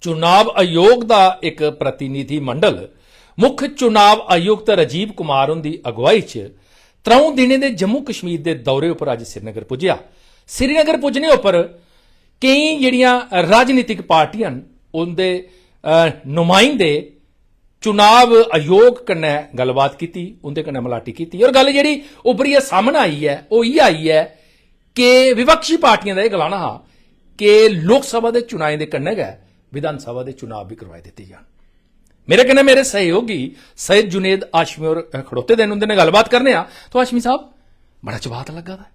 चुनाव आयोग का एक प्रतिनिधि मंडल मुख्य चुनाव आयुक्त राजीव कुमार उनकी अगवाई च 3 दिनें दे जम्मू कश्मीर के दौरे पर अज श्रीनगर पुज्या। श्रीनगर पुजने उपर कई जिहड़ियां राजनीतिक पार्टियां उनके नुमाइंदे चुनाव आयोग कन्नै गलबात की, उनके कन्नै मलाटी की और गल जिहड़ी उभरियै सामने आई है वो ये आई है कि विपक्षी पार्टियां का यह गलाना हा कि लोक सभा के चुनाव के कन्नै गै विधान सभा के चुनाव भी करवाए दिते जान। मेरे कन्नै मेरे सहयोगी सैयद जुनेद आशमी और खड़ोते दिन उनके गलबात करने आ। तो आशमी साहब बड़ा चबात लगा दा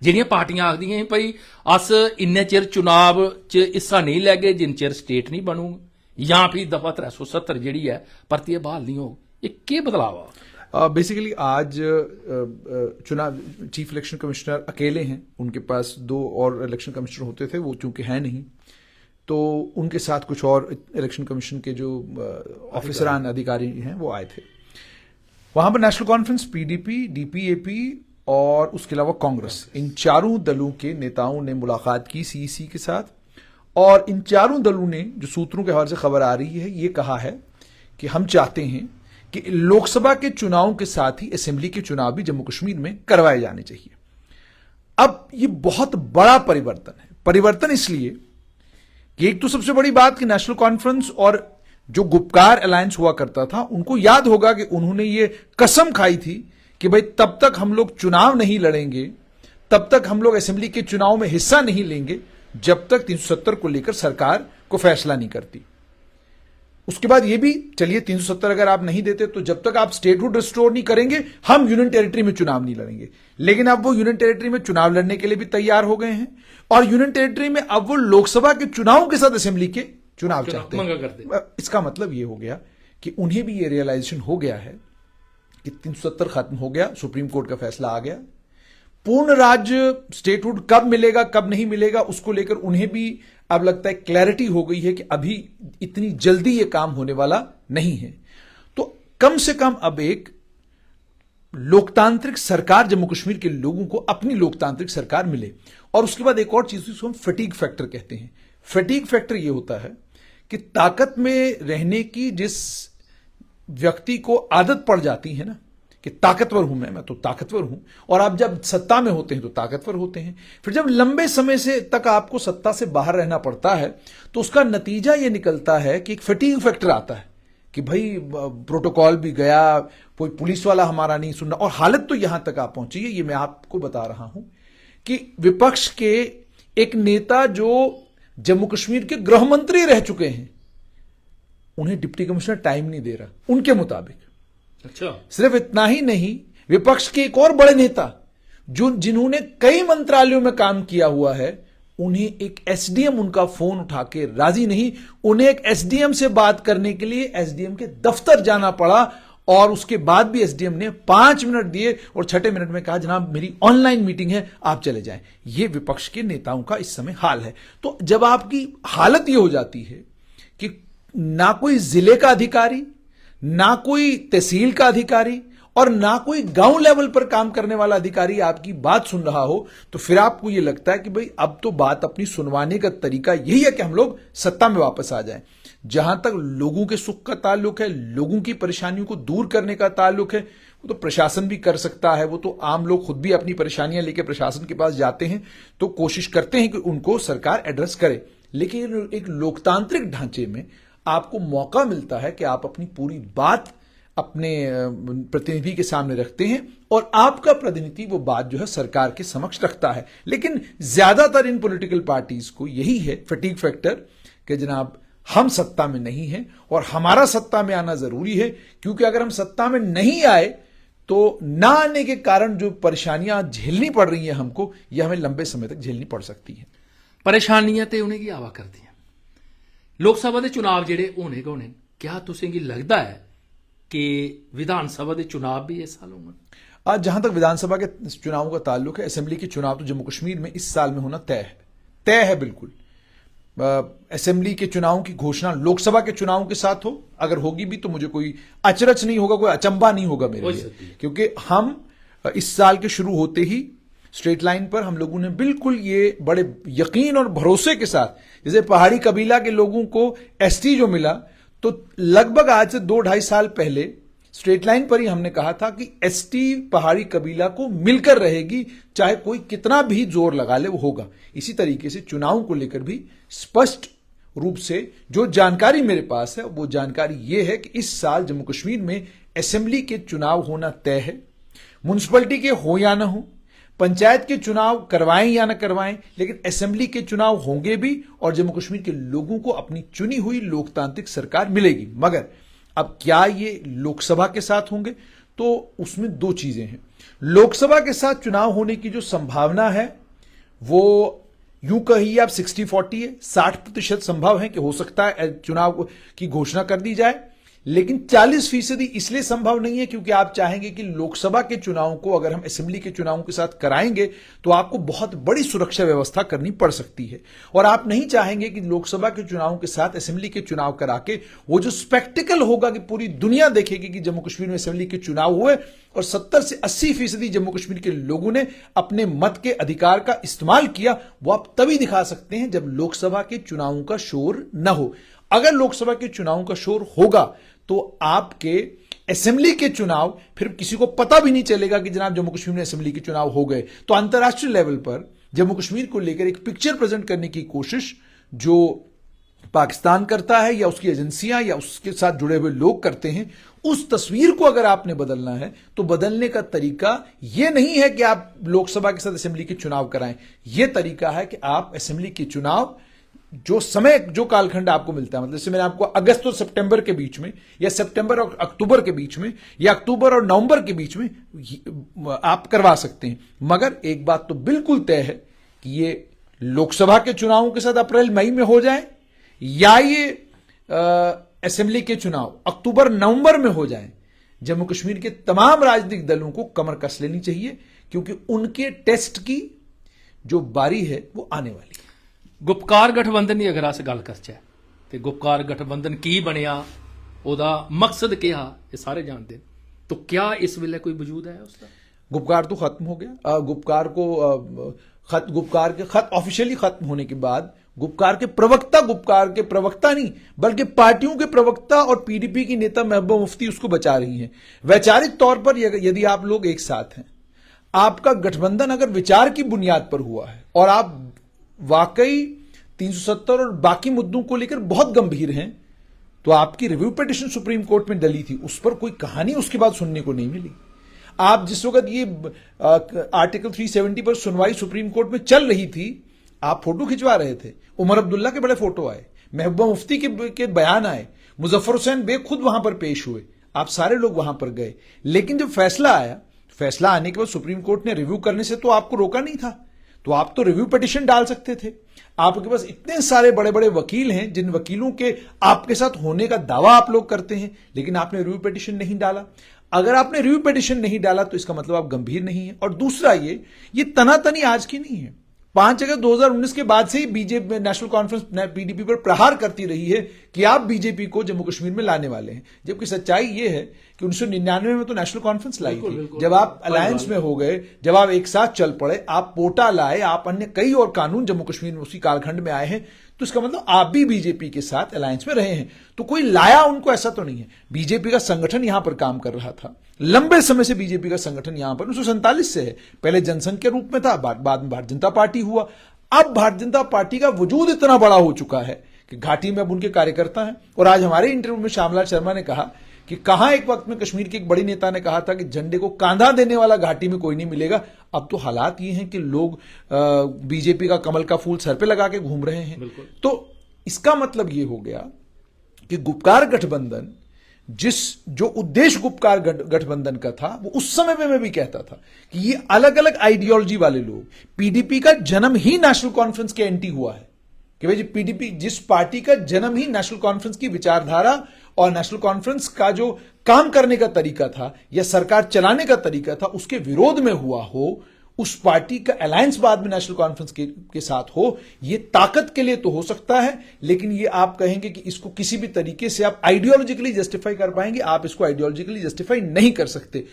जिहड़ियां पार्टियां आखदियां भई अस इन्ने चिर चुनाव च हिस्सा नहीं लैगे जिन चिर स्टेट नहीं बनूगी या फिर दफा 370 जिहड़ी है परतियै बहाल नहीं होगी, ये केह् बदलाव आ? बेसिकली आज चुनाव चीफ इलेक्शन कमिश्नर अकेले हैं, उनके पास 2 और इलेक्शन कमिश्नर होते थे, वो चूंकि है नहीं तो उनके साथ कुछ और इलेक्शन कमीशन के जो ऑफिसरान अधिकारी हैं वो आए थे। वहां पर नेशनल कॉन्फ्रेंस, पीडीपी, डीपीएपी और उसके अलावा कांग्रेस, इन चारों दलों के नेताओं ने मुलाकात की सीईसी के साथ और इन चारों दलों ने, जो सूत्रों के हवाले से खबर आ रही है, ये कहा है कि हम चाहते हैं कि लोकसभा के चुनाव के साथ ही असेंबली के चुनाव भी जम्मू कश्मीर में करवाए जाने चाहिए। अब ये बहुत बड़ा परिवर्तन है। परिवर्तन इसलिए कि एक तो सबसे बड़ी बात कि नेशनल कॉन्फ्रेंस और जो गुपकार अलायंस हुआ करता था, उनको याद होगा कि उन्होंने ये कसम खाई थी कि भाई तब तक हम लोग चुनाव नहीं लड़ेंगे, तब तक हम लोग असेंबली के चुनाव में हिस्सा नहीं लेंगे जब तक 370 को लेकर सरकार को फैसला नहीं करती। उसके बाद ये भी चलिए 370 अगर आप नहीं देते तो जब तक आप स्टेटहुड रिस्टोर नहीं करेंगे हम यूनियन टेरिटरी में चुनाव नहीं लड़ेंगे। लेकिन अब वो यूनियन टेरिटरी में चुनाव लड़ने के लिए भी तैयार हो गए हैं और यूनियन टेरिटरी में अब वो लोकसभा के चुनाव के साथ असेंबली के चुनाव चाहते हैं। इसका मतलब ये हो गया कि उन्हें भी ये रियलाइजेशन हो गया है कि 370 खत्म हो गया, सुप्रीम कोर्ट का फैसला आ गया। पूर्ण राज्य स्टेटहुड कब मिलेगा कब नहीं मिलेगा उसको लेकर उन्हें भी अब लगता है क्लैरिटी हो गई है कि अभी इतनी जल्दी ये काम होने वाला नहीं है। तो कम से कम अब एक लोकतांत्रिक सरकार जम्मू कश्मीर के लोगों को अपनी लोकतांत्रिक सरकार मिले। और उसके बाद एक और चीज जिसको हम फटीग फैक्टर कहते हैं। फटीग फैक्टर ये होता है कि ताकत में रहने की जिस व्यक्ति को आदत पड़ जाती है ना कि ताकतवर हूं मैं तो ताकतवर हूं, और आप जब सत्ता में होते हैं तो ताकतवर होते हैं, फिर जब लंबे समय से तक आपको सत्ता से बाहर रहना पड़ता है तो उसका नतीजा यह निकलता है कि एक फटीग फैक्टर आता है कि भाई प्रोटोकॉल भी गया, कोई पुलिस वाला हमारा नहीं सुन रहा। और हालत तो यहां तक आप पहुंची है, ये मैं आपको बता रहा हूं कि विपक्ष के एक नेता जो जम्मू कश्मीर के गृह मंत्री रह चुके हैं, उन्हें डिप्टी कमिश्नर टाइम नहीं दे रहा उनके मुताबिक। अच्छा, सिर्फ इतना ही नहीं, विपक्ष के एक और बड़े नेता जो जिन्होंने कई मंत्रालयों में काम किया हुआ है, उन्हें एक एसडीएम उनका फोन उठा के राजी नहीं, उन्हें एक एसडीएम से बात करने के लिए एसडीएम के दफ्तर जाना पड़ा और उसके बाद भी एसडीएम ने 5 मिनट दिए और 6ठे मिनट में कहा जनाब मेरी ऑनलाइन मीटिंग है आप चले जाएं। यह विपक्ष के नेताओं का इस समय हाल है। तो जब आपकी हालत यह हो जाती है कि ना कोई जिले का अधिकारी, ना कोई तहसील का अधिकारी और ना कोई गांव लेवल पर काम करने वाला अधिकारी आपकी बात सुन रहा हो, तो फिर आपको यह लगता है कि भाई अब तो बात अपनी सुनवाने का तरीका यही है कि हम लोग सत्ता में वापस आ जाएं। जहां तक लोगों के सुख का ताल्लुक है, लोगों की परेशानियों को दूर करने का ताल्लुक है, वो तो प्रशासन भी कर सकता है। वो तो आम लोग खुद भी अपनी परेशानियां लेकर प्रशासन के पास जाते हैं तो कोशिश करते हैं कि उनको सरकार एड्रेस करे। लेकिन एक लोकतांत्रिक ढांचे में आपको मौका मिलता है कि आप अपनी पूरी बात अपने प्रतिनिधि के सामने रखते हैं और आपका प्रतिनिधि वो बात जो है सरकार के समक्ष रखता है। लेकिन ज्यादातर इन पॉलिटिकल पार्टीज को यही है फटीग फैक्टर कि जनाब हम सत्ता में नहीं हैं और हमारा सत्ता में आना जरूरी है, क्योंकि अगर हम सत्ता में नहीं आए तो ना आने के कारण जो परेशानियां झेलनी पड़ रही हैं हमको, यह हमें लंबे समय तक झेलनी पड़ सकती हैं। परेशानियां तो उन्हें की आवा करती हैं। लोक सभा के चुनाव जेडे होने गए होने, क्या तुसें की लगता है कि विधान सभा के चुनाव भी इस साल होंगे? आज जहां तक विधानसभा के चुनावों का ताल्लुक है, असेंबली के चुनाव तो जम्मू कश्मीर में इस साल में होना तय है बिल्कुल। असेंबली के चुनावों की घोषणा लोकसभा के चुनावों के साथ हो, अगर होगी भी तो मुझे कोई अचरज नहीं होगा, कोई अचंबा नहीं होगा मेरे लिए, क्योंकि हम इस साल के शुरू होते ही स्ट्रेट लाइन पर हम लोगों ने बिल्कुल ये बड़े यकीन और भरोसे के साथ, जैसे पहाड़ी कबीला के लोगों को एसटी जो मिला, तो लगभग आज से 2-2.5 साल पहले स्ट्रेट लाइन पर ही हमने कहा था कि एसटी पहाड़ी कबीला को मिलकर रहेगी, चाहे कोई कितना भी जोर लगा ले वो होगा। इसी तरीके से चुनाव को लेकर भी स्पष्ट रूप से जो जानकारी मेरे पास है वो जानकारी ये है कि इस साल जम्मू कश्मीर में असेंबली के चुनाव होना तय है। म्युनिसिपैलिटी के हो या ना हो, पंचायत के चुनाव करवाएं या ना करवाएं, लेकिन असेंबली के चुनाव होंगे भी और जम्मू कश्मीर के लोगों को अपनी चुनी हुई लोकतांत्रिक सरकार मिलेगी। मगर अब क्या ये लोकसभा के साथ होंगे, तो उसमें दो चीजें हैं। लोकसभा के साथ चुनाव होने की जो संभावना है वो यूं कहिए आप 60-40 है, 60% संभव है कि हो सकता है चुनाव की घोषणा कर दी जाए, लेकिन 40% इसलिए संभव नहीं है क्योंकि आप चाहेंगे कि लोकसभा के चुनाव को अगर हम असेंबली के चुनावों के साथ कराएंगे तो आपको बहुत बड़ी सुरक्षा व्यवस्था करनी पड़ सकती है, और आप नहीं चाहेंगे कि लोकसभा के चुनावों के साथ असेंबली के चुनाव करा के वो जो स्पेक्टिकल होगा कि पूरी दुनिया देखेगी कि जम्मू कश्मीर में असेंबली के चुनाव हुए और 70 से 80% जम्मू कश्मीर के लोगों ने अपने मत के अधिकार का इस्तेमाल किया, वो आप तभी दिखा सकते हैं जब लोकसभा के चुनावों का शोर न हो। अगर लोकसभा के चुनावों का शोर होगा तो आपके असेंबली के चुनाव फिर किसी को पता भी नहीं चलेगा कि जनाब जम्मू कश्मीर में असेंबली के चुनाव हो गए। तो अंतर्राष्ट्रीय लेवल पर जम्मू कश्मीर को लेकर एक पिक्चर प्रेजेंट करने की कोशिश जो पाकिस्तान करता है या उसकी एजेंसियां या उसके साथ जुड़े हुए लोग करते हैं, उस तस्वीर को अगर आपने बदलना है तो बदलने का तरीका यह नहीं है कि आप लोकसभा के साथ असेंबली के चुनाव कराएं। यह तरीका है कि आप असेंबली के चुनाव जो समय जो कालखंड आपको मिलता है, मतलब जैसे मैंने आपको अगस्त और सितंबर के बीच में या सितंबर और अक्टूबर के बीच में या अक्टूबर और नवंबर के बीच में आप करवा सकते हैं। मगर एक बात तो बिल्कुल तय है कि ये लोकसभा के चुनावों के साथ अप्रैल मई में हो जाए या ये असेंबली के चुनाव अक्टूबर नवंबर में हो जाए, जम्मू कश्मीर के तमाम राजनीतिक दलों को कमर कस लेनी चाहिए क्योंकि उनके टेस्ट की जो बारी है वो आने वाली है। गुपकार गठबंधन की अगर अस गल करचै तो गुपकार गठबंधन की बनया, ओदा मकसद क्या, ये सारे जानते हैं, तो क्या इस वेले कोई वजूद है उसका? गुपकार तो खत्म हो गया। गुपकार के खत ऑफिशियली खत्म होने के बाद गुपकार के प्रवक्ता नहीं बल्कि पार्टियों के प्रवक्ता और पीडीपी की नेता महबूबा मुफ्ती उसको बचा रही हैं। वैचारिक तौर पर यदि आप लोग एक साथ हैं, आपका गठबंधन अगर विचार की बुनियाद पर हुआ है और आप वाकई 370 और बाकी मुद्दों को लेकर बहुत गंभीर हैं, तो आपकी रिव्यू पिटीशन सुप्रीम कोर्ट में डली थी, उस पर कोई कहानी उसके बाद सुनने को नहीं मिली। आप जिस वक्त ये आर्टिकल 370 पर सुनवाई सुप्रीम कोर्ट में चल रही थी, आप फोटो खिंचवा रहे थे, उमर अब्दुल्ला के बड़े फोटो आए, महबूबा मुफ्ती के बयान आए, मुजफ्फर हुसैन बेग खुद वहां पर पेश हुए, आप सारे लोग वहां पर गए। लेकिन जब फैसला आया, फैसला आने के बाद सुप्रीम कोर्ट ने रिव्यू करने से तो आपको रोका नहीं था, तो आप तो रिव्यू पिटीशन डाल सकते थे। आपके पास इतने सारे बड़े बड़े वकील हैं जिन वकीलों के आपके साथ होने का दावा आप लोग करते हैं, लेकिन आपने रिव्यू पिटीशन नहीं डाला। अगर आपने रिव्यू पिटीशन नहीं डाला तो इसका मतलब आप गंभीर नहीं है। और दूसरा, ये तनातनी आज की नहीं है। 5 अगस्त 2019 के बाद से ही बीजेपी नेशनल कॉन्फ्रेंस पीडीपी पर प्रहार करती रही है कि आप बीजेपी को जम्मू कश्मीर में लाने वाले हैं, जबकि सच्चाई यह है कि 1999 में तो नेशनल कॉन्फ्रेंस लाई थी, जब आप अलायंस में हो गए, जब आप एक साथ चल पड़े, आप पोटा लाए, आप अन्य कई और कानून जम्मू कश्मीर में उसी कालखंड में आए हैं, तो इसका मतलब आप भी बीजेपी के साथ अलायंस में रहे हैं। तो कोई लाया उनको ऐसा तो नहीं है। बीजेपी का संगठन यहां पर काम कर रहा था, लंबे समय से बीजेपी का संगठन यहां पर 1947 से है। पहले जनसंघ के रूप में था, बाद में भारतीय जनता पार्टी हुआ। अब भारतीय जनता पार्टी का वजूद इतना बड़ा हो चुका है कि घाटी में अब उनके कार्यकर्ता हैं। और आज हमारे इंटरव्यू में श्यामलाल शर्मा ने कहा कि कहां एक वक्त में कश्मीर के एक बड़ी नेता ने कहा था कि झंडे को कांधा देने वाला घाटी में कोई नहीं मिलेगा। अब तो हालात ये हैं कि लोग बीजेपी का कमल का फूल सर पे लगा के घूम रहे हैं। तो इसका मतलब ये हो गया कि गुपकार गठबंधन, जो उद्देश्य गुपकार गठबंधन का था, वो उस समय पे मैं भी कहता था कि ये अलग अलग आइडियोलॉजी वाले लोग, पीडीपी का जन्म ही नेशनल कॉन्फ्रेंस के एंटी हुआ है कि भाई पीडीपी जिस पार्टी का जन्म ही नेशनल कॉन्फ्रेंस की विचारधारा और नेशनल कॉन्फ्रेंस का जो काम करने का तरीका था या सरकार चलाने का तरीका था उसके विरोध में हुआ हो, उस पार्टी का अलायंस बाद में नेशनल कॉन्फ्रेंस के साथ हो, ये ताकत के लिए तो हो सकता है, लेकिन ये आप कहेंगे कि इसको किसी भी तरीके से आप आइडियोलॉजिकली जस्टिफाई कर पाएंगे, आप इसको आइडियोलॉजिकली जस्टिफाई नहीं कर सकते।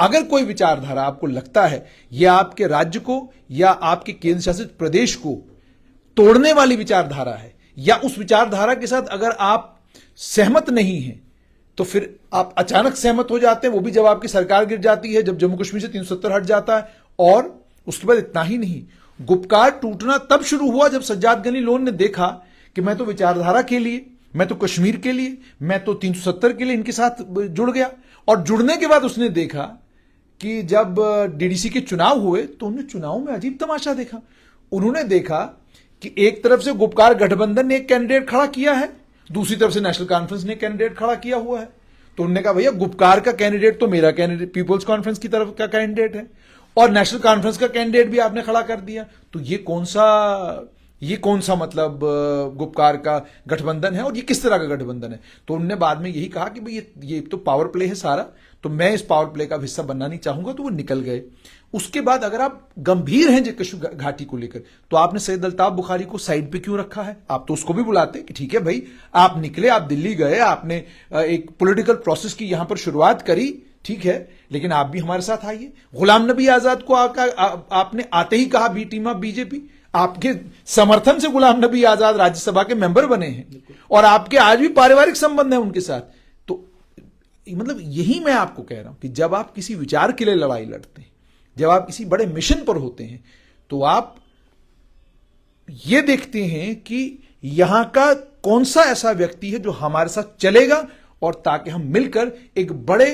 अगर कोई विचारधारा आपको लगता है यह आपके राज्य को या आपके केंद्र शासित प्रदेश को तोड़ने वाली विचारधारा है, या उस विचारधारा के साथ अगर आप सहमत नहीं हैं, तो फिर आप अचानक सहमत हो जाते हैं, वो भी जब आपकी सरकार गिर जाती है, जब जम्मू कश्मीर से 370 हट जाता है। और उसके बाद इतना ही नहीं, गुपकार टूटना तब शुरू हुआ जब सज्जाद गनी लोन ने देखा कि मैं तो विचारधारा के लिए, मैं तो कश्मीर के लिए, मैं तो 370 के लिए इनके साथ जुड़ गया। और जुड़ने के बाद उसने देखा कि जब डीडीसी के चुनाव हुए तो उन्होंने चुनाव में अजीब तमाशा देखा। उन्होंने देखा कि एक तरफ से गुपकार गठबंधन ने एक कैंडिडेट खड़ा किया है, दूसरी तरफ से नेशनल कॉन्फ्रेंस ने कैंडिडेट खड़ा किया हुआ है। तो उन्होंने कहा भैया गुपकार का कैंडिडेट तो मेरा कैंडिडेट पीपल्स कॉन्फ्रेंस की तरफ का कैंडिडेट है, और नेशनल कॉन्फ्रेंस का कैंडिडेट भी आपने खड़ा कर दिया। तो ये कौन सा मतलब गुपकार का गठबंधन है, और ये किस तरह का गठबंधन है। तो उन्होंने बाद में यही कहा कि भाई ये तो पावर प्ले है सारा, तो मैं इस पावर प्ले का हिस्सा बनना नहीं चाहूंगा, तो वो निकल गए। उसके बाद अगर आप गंभीर हैं कश्मीर घाटी को लेकर, तो आपने सैयद अल्ताफ बुखारी को साइड पे क्यों रखा है। आप तो उसको भी बुलाते कि ठीक है भाई, आप निकले, आप दिल्ली गए, आपने एक पॉलिटिकल प्रोसेस की यहां पर शुरुआत करी, ठीक है, लेकिन आप भी हमारे साथ आइए। गुलाम नबी आजाद को आपने आते ही कहा बी टीम ऑफ बीजेपी, आपके समर्थन से गुलाम नबी आजाद राज्यसभा के मेंबर बने हैं, और आपके आज भी पारिवारिक संबंध है उनके साथ। तो मतलब यही मैं आपको कह रहा हूं कि जब आप किसी विचार के लिए लड़ाई लड़ते हैं, जब आप किसी बड़े मिशन पर होते हैं, तो आप ये देखते हैं कि यहां का कौन सा ऐसा व्यक्ति है जो हमारे साथ चलेगा, और ताकि हम मिलकर एक बड़े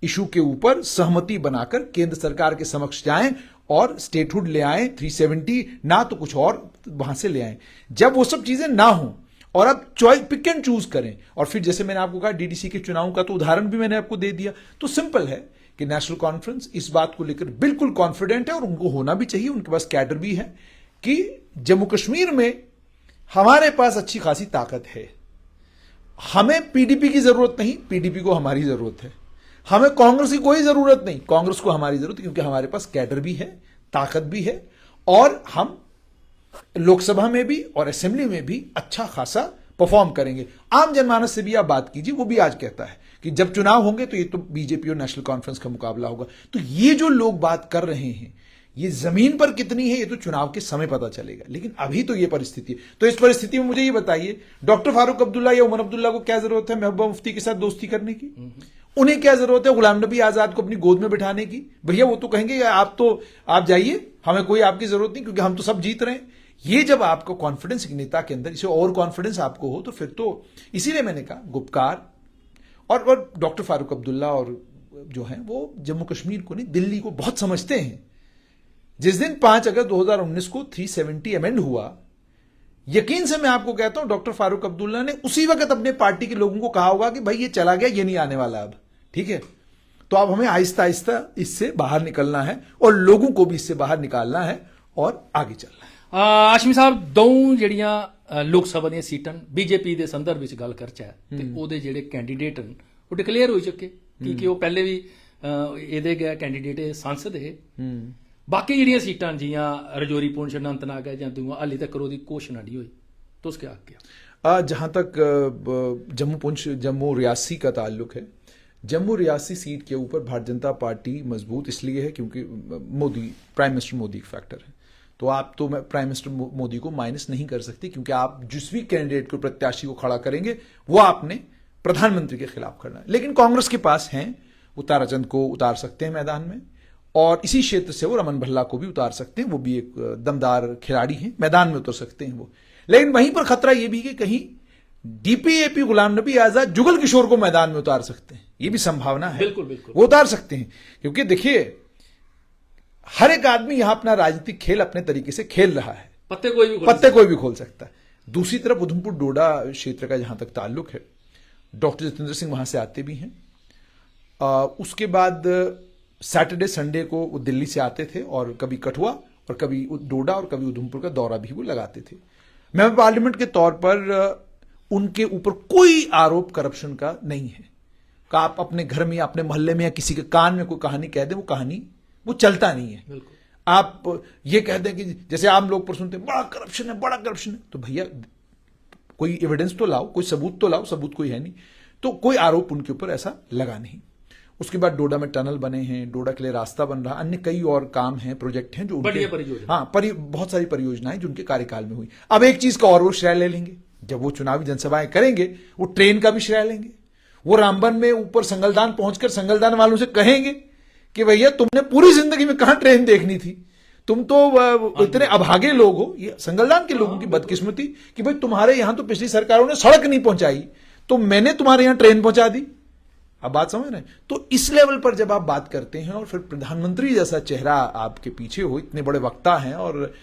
इशू के ऊपर सहमति बनाकर केंद्र सरकार के समक्ष जाएं और स्टेटहुड ले आएं, 370 ना तो कुछ और वहां से ले आएं। जब वो सब चीजें ना हो और आप चॉइस पिक एंड चूज करें, और फिर जैसे मैंने आपको कहा डीडीसी के चुनाव का तो उदाहरण भी मैंने आपको दे दिया, तो सिंपल है कि नेशनल कॉन्फ्रेंस इस बात को लेकर बिल्कुल कॉन्फिडेंट है, और उनको होना भी चाहिए, उनके पास कैडर भी है कि जम्मू कश्मीर में हमारे पास अच्छी खासी ताकत है। हमें पीडीपी की जरूरत नहीं, पीडीपी को हमारी जरूरत है। हमें कांग्रेस की कोई जरूरत नहीं, कांग्रेस को हमारी जरूरत है, क्योंकि हमारे पास कैडर भी है, ताकत भी है, और हम लोकसभा में भी और असेंबली में भी अच्छा खासा परफॉर्म करेंगे। आम जनमानस से भी आप बात कीजिए, वो भी आज कहता है कि जब चुनाव होंगे तो ये तो बीजेपी और नेशनल कॉन्फ्रेंस का मुकाबला होगा। तो ये जो लोग बात कर रहे हैं, ये जमीन पर कितनी है ये तो चुनाव के समय पता चलेगा, लेकिन अभी तो ये परिस्थिति है। तो इस परिस्थिति में मुझे ये बताइए, डॉक्टर फारूक अब्दुल्ला या उमर अब्दुल्ला को क्या जरूरत है महबूबा मुफ्ती के साथ दोस्ती करने की? उन्हें क्या जरूरत है गुलाम नबी आजाद को अपनी गोद में बिठाने की? भैया वो तो कहेंगे आप जाइए, हमें कोई आपकी जरूरत नहीं, क्योंकि हम तो सब जीत रहे हैं। ये जब आपको कॉन्फिडेंस एक नेता के अंदर, इसे और कॉन्फिडेंस आपको हो, तो फिर तो इसीलिए मैंने कहा गुपकार और डॉक्टर फारूक अब्दुल्ला और जो हैं वो जम्मू कश्मीर को नहीं, दिल्ली को बहुत समझते हैं। जिस दिन 5 अगस्त 2019 को 370 अमेंड हुआ, यकीन से मैं आपको कहता हूं डॉक्टर फारूक अब्दुल्ला ने उसी वक्त अपने पार्टी के लोगों को कहा होगा कि भाई ये चला गया, ये नहीं आने वाला अब, ठीक है। तो अब हमें आहिस्ता आहिस्ता इससे बाहर निकलना है, और लोगों को भी इससे बाहर निकालना है और आगे चलना है। ਆਸ਼ਮੀ ਸਾਹਿਬ ਦੋ ਜਿਹੜੀਆਂ ਲੋਕ ਸਭਾ ਦੀਆਂ ਸੀਟਾਂ ਬੀਜੇਪੀ ਦੇ ਸੰਦਰਭ ਵਿੱਚ ਗੱਲ ਕਰਚਾ ਤੇ ਉਹਦੇ ਜਿਹੜੇ ਕੈਂਡੀਡੇਟ ਹਨ ਉਹ ਡਿਕਲੇਅਰ ਹੋ ਚੁੱਕੇ ਕਿ ਉਹ ਪਹਿਲੇ ਵੀ ਇਹਦੇ ਗਿਆ ਕੈਂਡੀਡੇਟ ਸੰਸਦ ਹੈ। ਬਾਕੀ ਜਿਹੜੀਆਂ ਸੀਟਾਂ ਜੀਆਂ ਰਜੌਰੀ ਪੁੰਛ ਅਨੰਤਨਾਗ ਹੈ ਜਾਂ ਦੂਆ ਹਾਲੇ ਤੱਕ ਉਹਦੀ ਘੋਸ਼ਣਾ नहीं हुई, तो उसके आगे क्या? जहां तक जम्मू रियासी का ताल्लुक है, जम्मू रियासी सीट के ऊपर भारतीय जनता पार्टी मजबूत इसलिए है क्योंकि प्राइम मिनिस्टर मोदी का फैक्टर है। तो आप तो प्राइम मिनिस्टर मोदी को माइनस नहीं कर सकते, क्योंकि आप जिस भी कैंडिडेट को, प्रत्याशी को खड़ा करेंगे वो आपने प्रधानमंत्री के खिलाफ करना है। लेकिन कांग्रेस के पास हैं, वो ताराचंद को उतार सकते हैं मैदान में, और इसी क्षेत्र से वो रमन भल्ला को भी उतार सकते हैं, वो भी एक दमदार खिलाड़ी हैं, मैदान में उतर सकते हैं वो। लेकिन वहीं पर खतरा यह भी कि कहीं डीपीएपी गुलाम नबी आजाद जुगल किशोर को मैदान में उतार सकते हैं, ये भी संभावना है। बिल्कुल बिल्कुल वो उतार सकते हैं, क्योंकि देखिए हर एक आदमी यहां अपना राजनीतिक खेल अपने तरीके से खेल रहा है, पत्ते कोई भी खोल सकता है। दूसरी तरफ उधमपुर डोडा क्षेत्र का जहां तक ताल्लुक है, डॉक्टर जितेंद्र सिंह वहां से आते भी हैं। उसके बाद सैटरडे संडे को वो दिल्ली से आते थे, और कभी कठुआ और कभी डोडा और कभी उधमपुर का दौरा भी वो लगाते थे। मेंबर पार्लियामेंट के तौर पर उनके ऊपर कोई आरोप करप्शन का नहीं है। का आप अपने घर में या अपने मोहल्ले में या किसी के कान में कोई कहानी कह दें, वो कहानी वो चलता नहीं है। आप ये कह दें कि जैसे आम लोग पर सुनते हैं बड़ा करप्शन है, बड़ा करप्शन है, तो भैया कोई एविडेंस तो लाओ, कोई सबूत तो लाओ, सबूत कोई है नहीं, तो कोई आरोप उनके ऊपर ऐसा लगा नहीं। उसके बाद डोडा में टनल बने हैं, डोडा के लिए रास्ता बन रहा, अन्य कई और काम हैं, प्रोजेक्ट हैं जो बढ़िया परियोजना। हाँ, बहुत सारी परियोजनाएं जो उनके कार्यकाल में हुई। अब एक चीज का और वो श्रेय ले लेंगे, जब वो चुनावी जनसभाएं करेंगे वो ट्रेन का भी श्रेय लेंगे। वो रामबन में ऊपर संगलदान पहुंचकर संगलदान वालों से कहेंगे कि भैया तुमने पूरी जिंदगी में कहां ट्रेन देखनी थी, तुम तो इतने अभागे लोग हो। ये संगलदान के लोगों की बदकिस्मती कि भाई तुम्हारे यहां तो पिछली सरकारों ने सड़क नहीं पहुंचाई, तो मैंने तुम्हारे यहां ट्रेन पहुंचा दी। अब बात समझ रहे हैं? तो इस लेवल पर जब आप बात करते हैं और फिर प्रधानमंत्री जैसा चेहरा आपके पीछे हो, इतने बड़े वक्ता हैं, और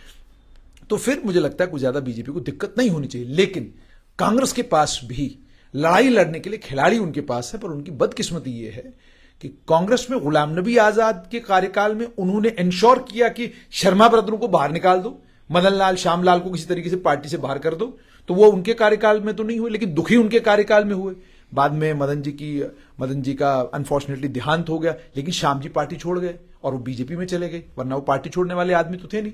तो फिर मुझे लगता है कुछ ज्यादा बीजेपी को दिक्कत नहीं होनी चाहिए। लेकिन कांग्रेस के पास भी लड़ाई लड़ने के लिए खिलाड़ी उनके पास है, पर उनकी बदकिस्मती ये है कि कांग्रेस में गुलाम नबी आजाद के कार्यकाल में उन्होंने इंश्योर किया कि शर्मा ब्रदरों को बाहर निकाल दो, मदन लाल श्यामलाल को किसी तरीके से पार्टी से बाहर कर दो, तो वो उनके कार्यकाल में तो नहीं हुए, लेकिन दुखी उनके कार्यकाल में हुए। बाद में मदन जी का अनफॉर्चुनेटली देहांत हो गया, लेकिन श्याम जी पार्टी छोड़ गए और वो बीजेपी में चले गए, वरना वो पार्टी छोड़ने वाले आदमी तो थे नहीं।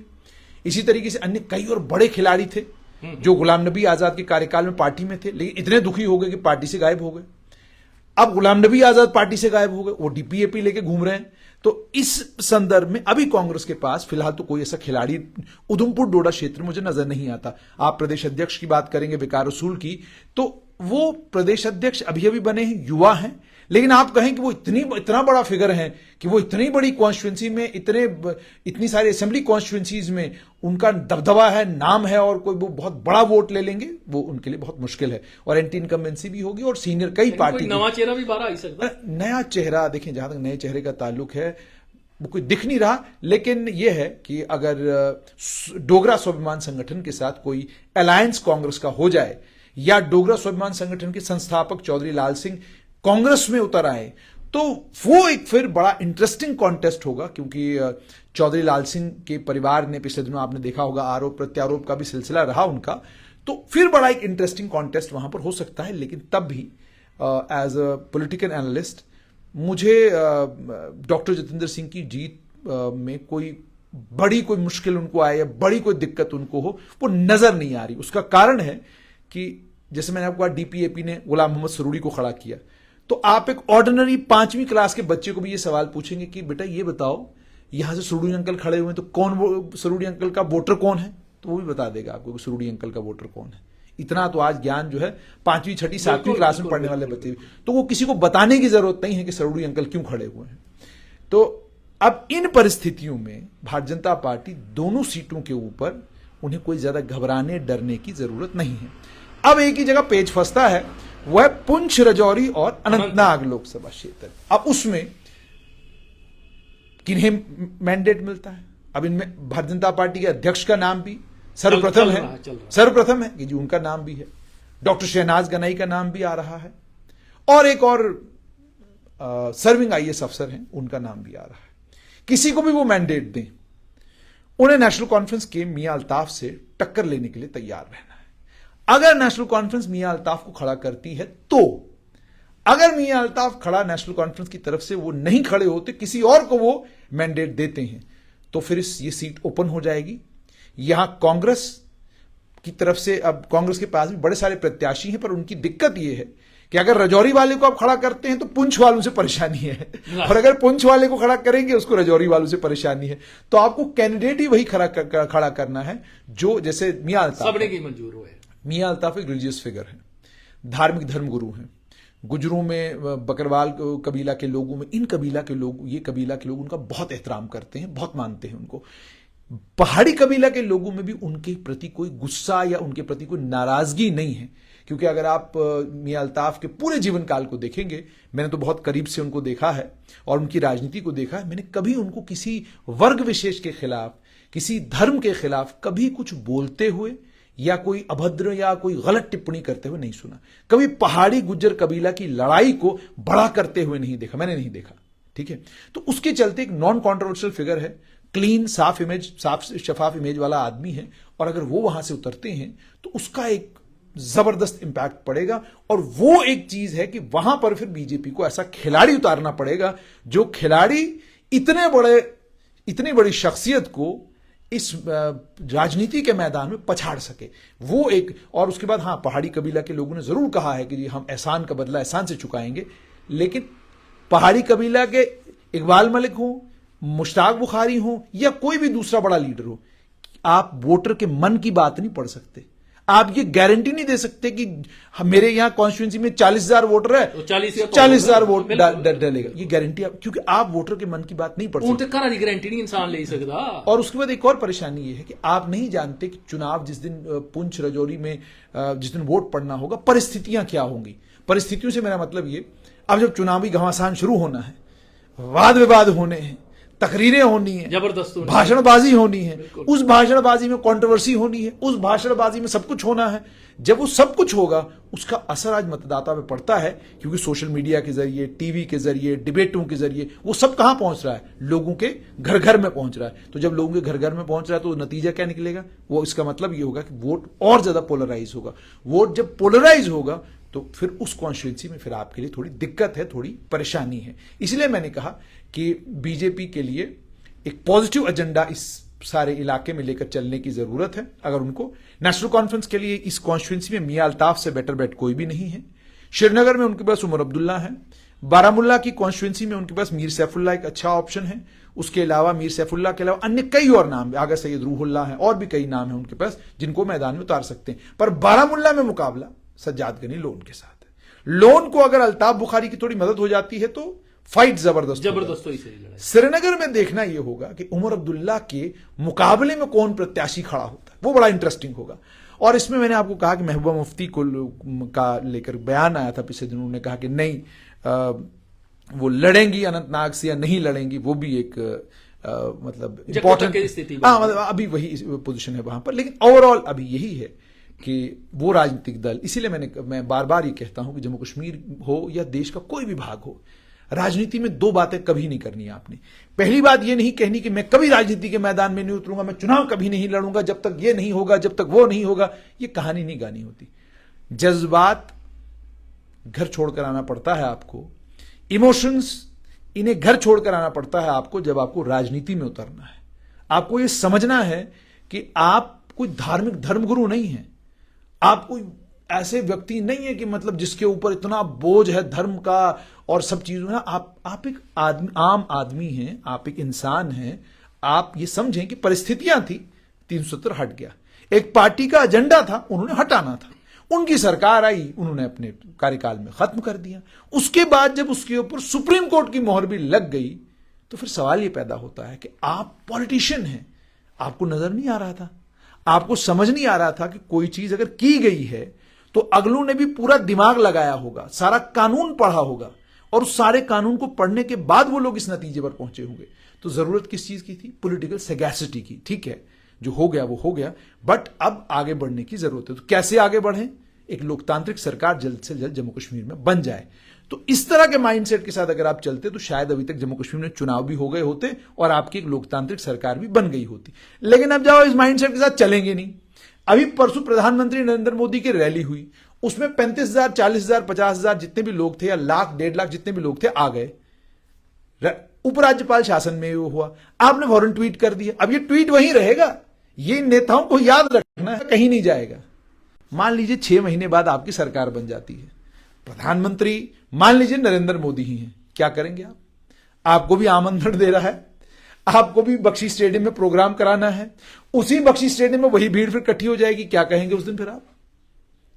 इसी तरीके से अन्य कई और बड़े खिलाड़ी थे जो गुलाम नबी आजाद के कार्यकाल में पार्टी में थे, लेकिन इतने दुखी हो गए कि पार्टी से गायब हो गए। अब गुलाम नबी आजाद पार्टी से गायब हो गए, वो डीपीएपी लेके घूम रहे हैं। तो इस संदर्भ में अभी कांग्रेस के पास फिलहाल तो कोई ऐसा खिलाड़ी उधमपुर डोडा क्षेत्र में मुझे नजर नहीं आता। आप प्रदेश अध्यक्ष की बात करेंगे विकार रसूल की, तो वो प्रदेश अध्यक्ष अभी अभी बने हैं, युवा हैं, लेकिन आप कहें कि वो इतना बड़ा फिगर है कि वो इतनी बड़ी कॉन्स्टिट्यूंसी में, इतनी सारी असेंबली कॉन्स्टिट्यूंसीज में उनका दबदबा है, नाम है, और कोई वो बहुत बड़ा वोट ले लेंगे, वो उनके लिए बहुत मुश्किल है। और एंटी इनकम्बेंसी भी होगी और सीनियर कई पार्टी नया चेहरा भी बाहर आ सकता है। नया चेहरा देखिए, जहां तक नए चेहरे का ताल्लुक है वो कोई दिख नहीं रहा, लेकिन यह है कि अगर डोगरा स्वाभिमान संगठन के साथ कोई अलायंस कांग्रेस का हो जाए, या डोगरा स्वाभिमान संगठन के संस्थापक चौधरी लाल सिंह कांग्रेस में उतर आए, तो वो एक फिर बड़ा इंटरेस्टिंग कॉन्टेस्ट होगा। क्योंकि चौधरी लाल सिंह के परिवार ने पिछले दिनों आपने देखा होगा आरोप प्रत्यारोप का भी सिलसिला रहा उनका, तो फिर बड़ा एक इंटरेस्टिंग कॉन्टेस्ट वहां पर हो सकता है। लेकिन तब भी एज अ पॉलिटिकल एनालिस्ट मुझे डॉक्टर जितेंद्र सिंह की जीत में कोई मुश्किल उनको आए या बड़ी कोई दिक्कत उनको हो, वो नजर नहीं आ रही। उसका कारण है कि जैसे मैंने आपको कहा, डीपीएपी ने गुलाम मोहम्मद सरूरी को खड़ा किया, तो आप एक ऑर्डिनरी 5वीं क्लास के बच्चे को भी ये सवाल पूछेंगे कि बेटा ये बताओ, यहां से सरूरी अंकल खड़े हुए हैं, तो कौन सरूरी अंकल का वोटर कौन है, तो वो भी बता देगा आपको कि सरूरी अंकल का वोटर कौन है। इतना तो आज ज्ञान जो है 5वीं 6वीं 7वीं क्लास में पढ़ने वाले बच्चे, तो वो किसी को बताने की जरूरत नहीं है कि सरूरी अंकल क्यों खड़े हुए हैं। तो अब इन परिस्थितियों में भारतीय जनता पार्टी दोनों सीटों के ऊपर उन्हें कोई ज्यादा घबराने डरने की जरूरत नहीं है। अब एक ही जगह पेच फंसता है, वह है पुंछ, राजौरी और अनंतनाग लोकसभा क्षेत्र। अब उसमें किन्हें मैंडेट मिलता है? अब इनमें भारतीय जनता पार्टी के अध्यक्ष का नाम भी सर्वप्रथम है कि जी उनका नाम भी है, डॉक्टर शहनाज गनाई का नाम भी आ रहा है, और एक और सर्विंग आईएएस अफसर हैं, उनका नाम भी आ रहा है। किसी को भी वो मैंडेट दें, उन्हें नेशनल कॉन्फ्रेंस के मियां अल्ताफ से टक्कर लेने के लिए तैयार रहना है। अगर नेशनल कॉन्फ्रेंस मियां अल्ताफ को खड़ा करती है, तो अगर मियां अल्ताफ खड़ा नेशनल कॉन्फ्रेंस की तरफ से वो नहीं खड़े होते, किसी और को वो मैंडेट देते हैं, तो फिर ये सीट ओपन हो जाएगी। यहां कांग्रेस की तरफ से, अब कांग्रेस के पास भी बड़े सारे प्रत्याशी हैं, पर उनकी दिक्कत यह है कि अगर राजौरी वाले को आप खड़ा करते हैं तो पुंछ वालों से परेशानी है, और अगर पुंछ वाले को खड़ा करेंगे उसको राजौरी वालों से परेशानी है। तो आपको कैंडिडेट ही वही खड़ा करना है जो, जैसे मियां अल्ताफ सबने की मंजूर हुए। मियां अल्ताफ एक रिलीजियस फिगर है, धार्मिक धर्मगुरु हैं। गुजरों में बकरवाल कबीला के लोगों में, इन कबीला के लोग, ये कबीला के लोग उनका बहुत एहतराम करते हैं, बहुत मानते हैं उनको। पहाड़ी कबीला के लोगों में भी उनके प्रति कोई गुस्सा या उनके प्रति कोई नाराजगी नहीं है, क्योंकि अगर आप मियां अल्ताफ के पूरे जीवन काल को देखेंगे, मैंने तो बहुत करीब से उनको देखा है और उनकी राजनीति को देखा है, मैंने कभी उनको किसी वर्ग विशेष के खिलाफ, किसी धर्म के खिलाफ कभी कुछ बोलते हुए या कोई अभद्र या कोई गलत टिप्पणी करते हुए नहीं सुना। कभी पहाड़ी गुज्जर कबीला की लड़ाई को बड़ा करते हुए नहीं देखा, मैंने नहीं देखा। ठीक है, तो उसके चलते एक नॉन कॉन्ट्रोवर्शियल फिगर है, क्लीन, साफ इमेज, साफ शफाफ इमेज वाला आदमी है, और अगर वो वहां से उतरते हैं तो उसका एक जबरदस्त इंपैक्ट पड़ेगा। और वो एक चीज है कि वहां पर फिर बीजेपी को ऐसा खिलाड़ी उतारना पड़ेगा जो खिलाड़ी इतनी बड़ी शख्सियत को इस राजनीति के मैदान में पछाड़ सके, वो एक। और उसके बाद हाँ, पहाड़ी कबीला के लोगों ने जरूर कहा है कि जी हम एहसान का बदला एहसान से चुकाएंगे, लेकिन पहाड़ी कबीला के इकबाल मलिक हो, मुश्ताक बुखारी हो या कोई भी दूसरा बड़ा लीडर हो, आप वोटर के मन की बात नहीं पढ़ सकते। आप ये गारंटी नहीं दे सकते कि मेरे यहां कॉन्स्टिट्यूंसी में 40,000 वोटर है, तो 40,000 वोट डालेगा, ये गारंटी क्योंकि आप वोटर के मन की बात नहीं पढ़ ਹੁਣ सकते। ਤੇ ਘਰਾਂ ਦੀ गारंटी नहीं इंसान ले सकता। और उसके बाद एक और परेशानी ये है कि आप नहीं जानते कि चुनाव जिस दिन पुंछ रजौरी में जिस दिन वोट पड़ना होगा, परिस्थितियां क्या होंगी। परिस्थितियों से मेरा मतलब ये, अब जब चुनावी घमासान शुरू होना है, वाद विवाद होने हैं, तकरीरें होनी है, जबरदस्त होनी है। भाषणबाजी होनी है, उस भाषणबाजी में कंट्रोवर्सी होनी है, उस भाषणबाजी में सब कुछ होना है। जब वो सब कुछ होगा, उसका असर आज मतदाता पे पड़ता है, क्योंकि सोशल मीडिया के जरिए, टीवी के जरिए, डिबेटों के जरिए वो सब कहां पहुंच रहा है, लोगों के घर घर में पहुंच रहा है। तो जब लोगों के घर घर में पहुंच रहा है तो नतीजा क्या निकलेगा, वो इसका मतलब ये होगा कि वोट और ज्यादा पोलराइज होगा। वोट जब पोलराइज होगा तो फिर उस कॉन्स्टिट्यूंसी में फिर आपके लिए थोड़ी दिक्कत है, थोड़ी परेशानी है। इसलिए मैंने कहा कि बीजेपी के लिए एक पॉजिटिव एजेंडा इस सारे इलाके में लेकर चलने की जरूरत है। अगर उनको नेशनल कॉन्फ्रेंस के लिए इस कॉन्स्टिट्यूंसी में मियां अल्ताफ से बेटर बेट कोई भी नहीं है। श्रीनगर में उनके पास उमर अब्दुल्ला है, बारामुल्ला की कॉन्स्टिट्यूंसी में उनके पास मीर सैफुल्ला एक अच्छा ऑप्शन है। उसके अलावा मीर सैफुल्ला के अलावा अन्य कई और नाम, आगा सैयद रूहुल्ला है, और भी कई नाम है उनके पास जिनको मैदान में उतार सकते हैं। पर बारामुल्ला में मुकाबला सज्जाद गनी लोन के साथ है। लोन को अगर अल्ताफ बुखारी की थोड़ी मदद हो जाती है तो फाइट जबरदस्त हो ही सही लड़ाई। श्रीनगर में देखना यह होगा कि उमर अब्दुल्ला के मुकाबले में कौन प्रत्याशी खड़ा होता है, वो बड़ा इंटरेस्टिंग होगा। और इसमें मैंने आपको कहा कि महबूबा मुफ्ती को का लेकर बयान आया था पिछले दिनों, उन्होंने कहा कि नहीं वो लड़ेंगी अनंतनाग से या नहीं लड़ेंगी, वो भी एक मतलब इंपॉर्टेंट, मतलब अभी वही पोजीशन है वहां पर। लेकिन ओवरऑल अभी यही है कि वो राजनीतिक दल, इसीलिए मैं बार बार ये कहता हूं कि जम्मू कश्मीर हो या देश का कोई भी भाग हो, राजनीति में दो बातें कभी नहीं करनी आपने। पहली बात ये नहीं कहनी कि मैं कभी राजनीति के मैदान में नहीं उतरूंगा, मैं चुनाव कभी नहीं लड़ूंगा जब तक ये नहीं होगा, जब तक वो नहीं होगा। ये कहानी नहीं गानी होती। जज्बात घर छोड़कर आना पड़ता है आपको, इमोशंस इन्हें घर छोड़कर आना पड़ता है आपको जब आपको राजनीति में उतरना है। आपको ये समझना है कि आप कोई धार्मिक धर्मगुरु नहीं है, आप कोई ऐसे व्यक्ति नहीं है कि मतलब जिसके ऊपर इतना बोझ है धर्म का और सब चीजों है। आप एक आम आदमी हैं, आप एक इंसान हैं। आप ये समझें कि परिस्थितियां थी, 370 हट गया, एक पार्टी का एजेंडा था, उन्होंने हटाना था, उनकी सरकार आई, उन्होंने अपने कार्यकाल में खत्म कर दिया। उसके बाद जब उसके ऊपर सुप्रीम कोर्ट की मोहर भी लग गई तो फिर सवाल यह पैदा होता है कि आप पॉलिटिशियन हैं, आपको नजर नहीं आ रहा था, आपको समझ नहीं आ रहा था कि कोई चीज अगर की गई है तो अगलों ने भी पूरा दिमाग लगाया होगा, सारा कानून पढ़ा होगा, और उस सारे कानून को पढ़ने के बाद वो लोग इस नतीजे पर पहुंचे होंगे। तो जरूरत किस चीज की थी? पॉलिटिकल सैगैसिटी की। ठीक है, जो हो गया वो हो गया, बट अब आगे बढ़ने की जरूरत है। तो कैसे आगे बढ़ें? एक लोकतांत्रिक सरकार जल्द से जल्द जम्मू कश्मीर में बन जाए। तो इस तरह के माइंडसेट के साथ अगर आप चलते तो शायद अभी तक जम्मू कश्मीर में चुनाव भी हो गए होते और आपकी एक लोकतांत्रिक सरकार भी बन गई होती। लेकिन अब जाओ इस माइंडसेट के साथ चलेंगे नहीं। अभी परसों प्रधानमंत्री नरेंद्र मोदी की रैली हुई, उसमें 35,000, 40,000, 50,000 जितने भी लोग थे या लाख, 1.5 लाख जितने भी लोग थे आ गए। उपराज्यपाल शासन में वो हुआ, आपने फौरन ट्वीट कर दिया। अब ये ट्वीट वहीं रहेगा, ये नेताओं को याद रखना है, कहीं नहीं जाएगा। मान लीजिए 6 महीने बाद आपकी सरकार बन जाती है, प्रधानमंत्री मान लीजिए नरेंद्र मोदी ही हैं, क्या करेंगे आप? आपको भी आमंत्रण दे रहा है, आपको भी बख्शी स्टेडियम में प्रोग्राम कराना है, उसी बख्शी स्टेडियम में वही भीड़ फिर इकट्ठी हो जाएगी। क्या कहेंगे उस दिन? फिर आप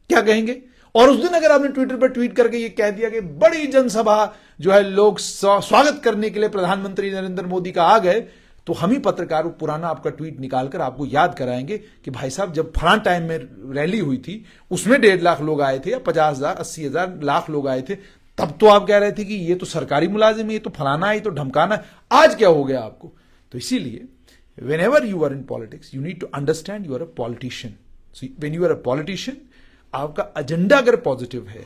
क्या कहेंगे? और उस दिन अगर आपने ट्विटर पर ट्वीट करके ये कह दिया कि बड़ी जनसभा जो है लोग स्वागत करने के लिए प्रधानमंत्री नरेंद्र मोदी का आ गए, तो हम ही पत्रकार पुराना आपका ट्वीट निकालकर आपको याद कराएंगे कि भाई साहब जब फलां टाइम में रैली हुई थी उसमें 1.5 लाख लोग आए थे या 50,000, 80,000, लाख लोग आए थे, तब तो आप कह रहे थे कि ये तो सरकारी मुलाजिम है, ये तो फलाना है, ये तो ढमकाना है। आज क्या हो गया आपको? तो इसीलिए whenever you are in politics you need to understand you are a politician. So when you are a politician, आपका एजेंडा अगर पॉजिटिव है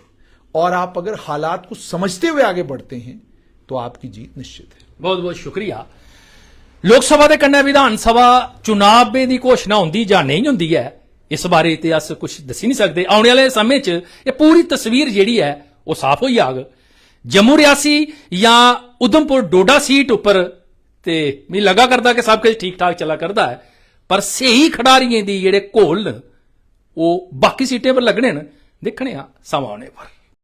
और आप अगर हालात को समझते हुए आगे बढ़ते हैं तो आपकी जीत निश्चित है। बहुत बहुत शुक्रिया। लोक सभा ਦੇ ਕੰਨੇ ਵਿਧਾਨ ਸਭਾ ਚੁਣਾਵ ਦੀ ਘੋਸ਼ਣਾ ਹੁੰਦੀ ਜਾਂ ਨਹੀਂ ਹੁੰਦੀ ਹੈ, ਇਸ ਬਾਰੇ ਤੇ ਅਸ ਕੁਝ ਦੱਸ ਨਹੀਂ ਸਕਦੇ। ਆਉਣ ਵਾਲੇ ਸਮੇਂ 'ਚ ਇਹ ਪੂਰੀ ਤਸਵੀਰ ਜਿਹੜੀ ਹੈ ਉਹ ਸਾਫ਼ ਹੋਈ ਆਗ। ਜੰਮੂ ਰਿਆਸੀ ਜਾਂ ਉਧਮਪੁਰ ਡੋਡਾ ਸੀਟ ਉੱਪਰ ਤੇ ਮੈਨੂੰ ਲੱਗਾ ਕਰਦਾ ਕਿ ਸਭ ਕੁਝ ਠੀਕ ਠਾਕ ਚੱਲਾ ਕਰਦਾ ਹੈ, ਪਰ ਸਹੀ ਖਿਡਾਰੀਆਂ ਦੀ ਜਿਹੜੇ ਘੋਲ ਉਹ ਬਾਕੀ ਸੀਟਾਂ ਪਰ ਲੱਗਣੇ ਨੇ, ਦੇਖਣੇ ਆ ਸਮਾਂ ਆਉਣੇ ਪਰ।